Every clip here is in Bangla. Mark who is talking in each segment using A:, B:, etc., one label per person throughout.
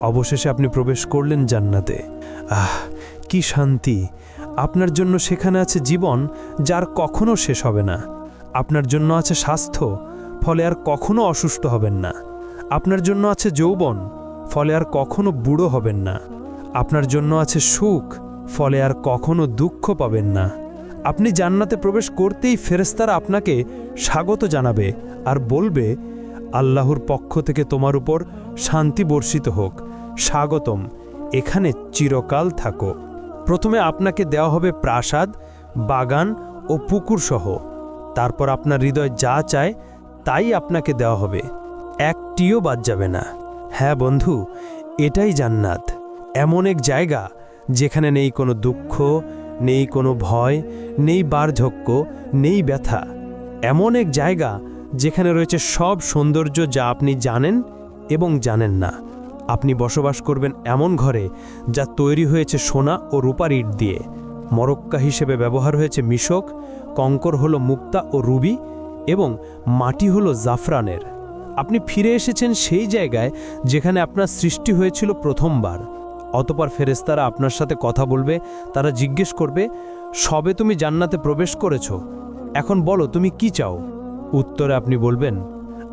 A: অবশেষে আপনি প্রবেশ করলেন জান্নাতে। আহ, কি শান্তি! আপনার জন্য সেখানে আছে জীবন, যার কখনো শেষ হবে না। আপনার জন্য আছে স্বাস্থ্য, ফলে আর কখনো অসুস্থ হবেন না। আপনার জন্য আছে যৌবন, ফলে আর কখনো বুড়ো হবেন না। আপনার জন্য আছে সুখ, ফলে আর কখনো দুঃখ পাবেন না। আপনি জান্নাতে প্রবেশ করতেই ফেরেশতারা আপনাকে স্বাগত জানাবে আর বলবে, আল্লাহর পক্ষ থেকে তোমার উপর শান্তি বর্ষিত হোক, স্বাগতম, এখানে চিরকাল থাকো। প্রথমে আপনাকে দেওয়া হবে প্রাসাদ, বাগান ও পুকুর সহ। তারপর আপনার হৃদয় যা চায় তাই আপনাকে দেওয়া হবে, একটিও বাদ যাবে না। হ্যাঁ বন্ধু, এটাই জান্নাত। এমন এক জায়গা যেখানে নেই কোনো দুঃখ, নেই কোনো ভয়, নেই বার্ধক্য, নেই ব্যথা। এমন এক জায়গা যেখানে রয়েছে সব সৌন্দর্য যা আপনি জানেন এবং জানেন না। আপনি বসবাস করবেন এমন ঘরে যা তৈরি হয়েছে সোনা ও রূপার ইট দিয়ে। মরক্কা হিসেবে ব্যবহার হয়েছে মিশক, কঙ্কর হলো মুক্তা ও রুবি এবং মাটি হলো জাফরানের। আপনি ফিরে এসেছেন সেই জায়গায় যেখানে আপনার সৃষ্টি হয়েছিল প্রথমবার। অতঃপর ফেরেশতারা আপনার সাথে কথা বলবে। তারা জিজ্ঞেস করবে, সবে তুমি জান্নাতে প্রবেশ করেছো, এখন বলো তুমি কি চাও। উত্তরে আপনি বলবেন,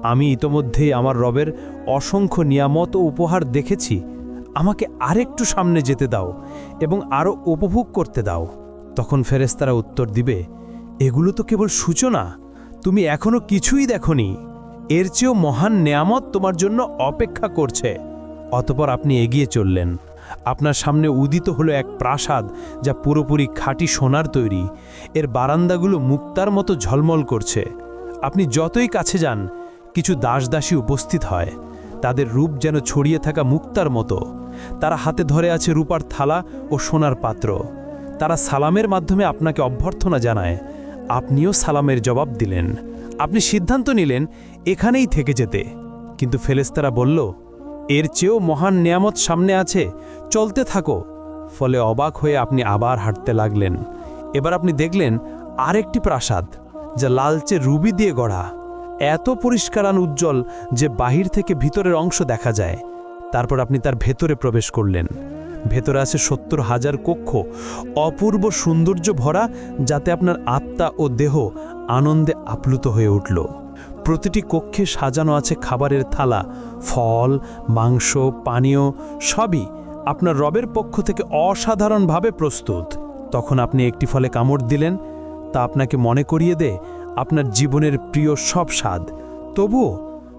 A: আমি ইতোমধ্যেই আমার রবের অসংখ্য নিয়ামত ও উপহার দেখেছি, আমাকে আরেকটু সামনে যেতে দাও এবং আরও উপভোগ করতে দাও। তখন ফেরেশতারা উত্তর দিবে, এগুলো তো কেবল সূচনা, তুমি এখনো কিছুই দেখোনি, এর চেয়েও মহান নেয়ামত তোমার জন্য অপেক্ষা করছে। অতঃপর আপনি এগিয়ে চললেন। আপনার সামনে উদিত হলো এক প্রাসাদ যা পুরোপুরি খাঁটি সোনার তৈরি। এর বারান্দাগুলো মুক্তার মতো ঝলমল করছে। আপনি যতই কাছে যান, কিছু দাসদাসী উপস্থিত হয়। তাদের রূপ যেন ছড়িয়ে থাকা মুক্তার মতো। তারা হাতে ধরে আছে রূপার থালা ও সোনার পাত্র। তারা সালামের মাধ্যমে আপনাকে অভ্যর্থনা জানায়। আপনিও সালামের জবাব দিলেন। আপনি সিদ্ধান্ত নিলেন এখানেই থেকে যেতে, কিন্তু ফেরেশতারা বলল, এর চেয়েও মহান নেয়ামত সামনে আছে, চলতে থাকো। ফলে অবাক হয়ে আপনি আবার হাঁটতে লাগলেন। এবার আপনি দেখলেন আরেকটি প্রাসাদ যা লালচে রুবি দিয়ে গড়া, এত পরিষ্কার আর উজ্জ্বল যে বাহির থেকে ভিতরের অংশ দেখা যায়। তারপর আপনি তার ভেতরে প্রবেশ করলেন। ভেতরে আছে ৭০,০০০ কক্ষ, অপূর্ব সৌন্দর্য ভরা, যাতে আপনার আত্মা ও দেহ আনন্দে আপ্লুত হয়ে উঠল। প্রতিটি কক্ষে সাজানো আছে খাবারের থালা, ফল, মাংস, পানীয়, সবই আপনার রবের পক্ষ থেকে অসাধারণভাবে প্রস্তুত। তখন আপনি একটি ফলে কামড় দিলেন, তা আপনাকে মনে করিয়ে দেয় আপনার জীবনের প্রিয় সব স্বাদ। তবুও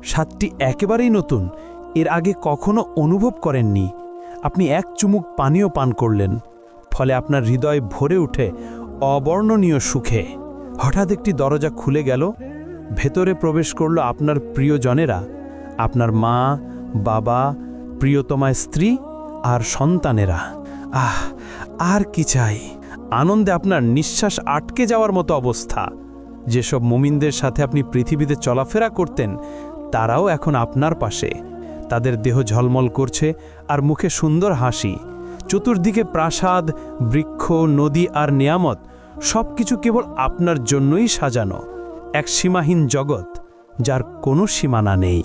A: স্বাদটি একেবারেই নতুন, এর আগে কখনো অনুভব করেননি। আপনি এক চুমুক পানীয় পান করলেন, ফলে আপনার হৃদয় ভরে উঠে অবর্ণনীয় সুখে। হঠাৎ একটি দরজা খুলে গেল। ভেতরে প্রবেশ করল আপনার প্রিয়জনেরা, আপনার মা, বাবা, প্রিয়তমা স্ত্রী আর সন্তানেরা। আহ, আর কি চাই! আনন্দে আপনার নিঃশ্বাস আটকে যাওয়ার মতো অবস্থা। যেসব মুমিনদের সাথে আপনি পৃথিবীতে চলাফেরা করতেন, তারাও এখন আপনার পাশে। তাদের দেহ ঝলমল করছে আর মুখে সুন্দর হাসি। চতুর্দিকে প্রাসাদ, বৃক্ষ, নদী আর নিয়ামত, সবকিছু কেবল আপনার জন্যই সাজানো। এক সীমাহীন জগৎ যার কোনো সীমানা নেই।